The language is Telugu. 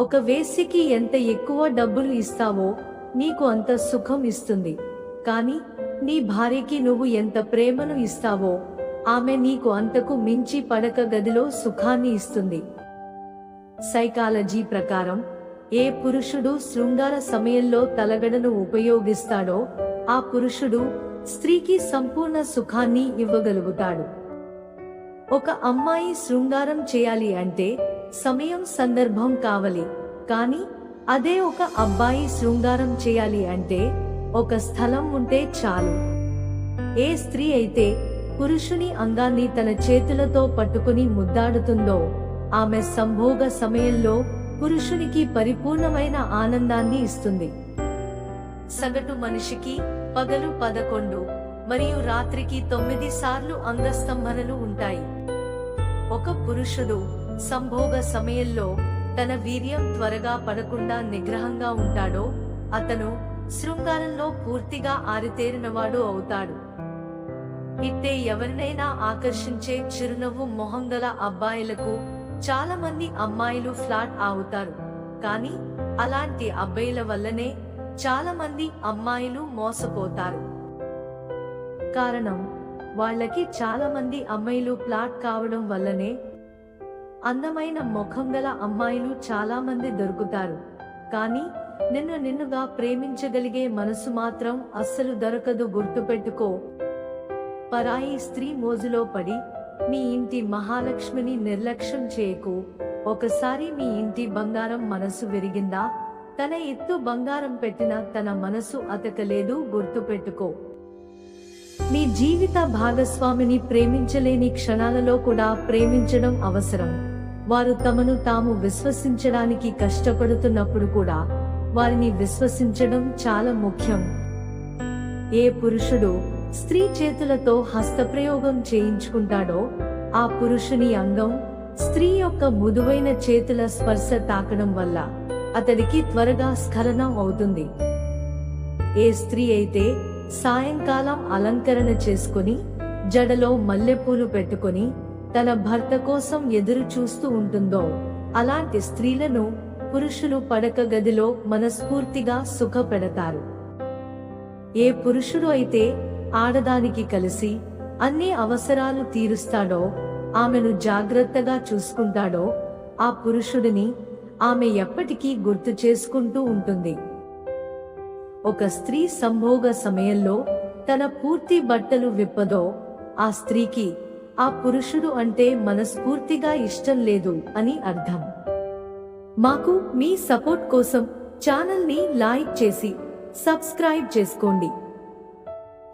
ఒక వేశ్యకి ఎంత ఎక్కువ డబ్బులు ఇస్తావో నీకు అంత సుఖం ఇస్తుంది, కానీ నీ భార్యకి నువ్వు ఎంత ప్రేమను ఇస్తావో ఆమె నీకు అంతకు మించి పడక గదిలో సుఖాన్ని ఇస్తుంది. సైకాలజీ ప్రకారం ఏ పురుషుడు శృంగార సమయంలో తలగడను ఉపయోగిస్తాడో ఆ పురుషుడు స్త్రీకి సంపూర్ణ సుఖాన్ని ఇవ్వగలుగుతాడు. ఒక అమ్మాయి శృంగారం చేయాలి అంటే సమయం సందర్భం కావాలి, కానీ అదే ఒక అబ్బాయి శృంగారం చేయాలి అంటే ఒక స్థలం ఉంటే చాలు. ఏ స్త్రీ అయితే పురుషుని అంగాన్ని తన చేతులతో పట్టుకుని ముద్దాడుతుందో ఆమె సంభోగ సమయంలో పురుషునికి పరిపూర్ణమైన ఆనందాన్ని ఇస్తుంది. సగటు మనిషికి పగలు 11 మరియు రాత్రికి 9 సార్లు అంగస్తంభనలు ఉంటాయి. ఒక పురుషుడు సంభోగ సమయంలో తన వీర్యం త్వరగా పడకుండా నిగ్రహంగా ఉంటాడో అతను శృంగారంలో పూర్తిగా ఆరితేరినవాడు అవుతాడు. ఇట్టే ఎవరినైనా ఆకర్షించే చిరునవ్వు మొహం గల అబ్బాయిలకు చాలా మంది అమ్మాయిలు ఫ్లాట్ అవుతారు, కానీ అలాంటి అబ్బాయిల వల్లనే చాలా మంది అమ్మాయిలు మోసపోతారు. కారణం వాళ్ళకి చాలా మంది అమ్మాయిలు ఫ్లాట్ కావడం వల్లనే. అందమైన ముఖం గల అమ్మాయిలు చాలా మంది దొరుకుతారు, కానీ నిన్నుగా ప్రేమించగలిగే మనసు మాత్రం అస్సలు దొరకదు. గుర్తుపెట్టుకో, పరాయి స్త్రీ మోజులో పడి మీ ఇంటి మహాలక్ష్మిని నిర్లక్ష్యం చేయకు. ఒకసారి మీ ఇంటి బంగారం మనసు విరిగిందా, తన ఎత్తు బంగారం పెట్టిన తన మనసు అతకలేదు. గుర్తుపెట్టుకో, మీ జీవిత భాగస్వామిని ప్రేమించలేని క్షణాలలో కూడా ప్రేమించడం అవసరం. వారు తమను తాము విశ్వసించడానికి కష్టపడుతున్నప్పుడు కూడా వారిని విశ్వసించడం చాలా ముఖ్యం. ఏ పురుషుడు స్త్రీ చేతులతో హస్తప్రయోగం చేయించుకుంటాడో ఆ పురుషుని అంగం స్త్రీ యొక్క మృదువైన చేతుల స్పర్శ తాకడం వల్ల అతడికి త్వరగా స్ఖలనం అవుతుంది. ఏ స్త్రీ అయితే సాయంకాలం అలంకరణ చేసుకుని జడలో మల్లెపూలు పెట్టుకుని తన భర్త కోసం ఎదురు చూస్తూ ఉంటుందో అలాంటి స్త్రీలను పురుషులు పడక గదిలో మనస్ఫూర్తిగా సుఖపెడతారు. ఏ పురుషుడు అయితే ఆడదానికి కలిసి అన్ని అవసరాలు తీరుస్తాడో ఆమెను జాగ్రత్తగా చూసుకుంటాడో ఆ పురుషుడిని ఆమె ఎప్పటికీ గుర్తు చేసుకుంటూ ఉంటుంది. ఒక స్త్రీ సంభోగ సమయంలో తన పూర్తి బట్టలు విప్పదో ఆ స్త్రీకి ఆ పురుషుడు అంటే మనస్ఫూర్తిగా ఇష్టం లేదు అని అర్థం. మాకు మీ సపోర్ట్ కోసం ఛానల్ ని లైక్ చేసి సబ్స్క్రైబ్ చేసుకోండి.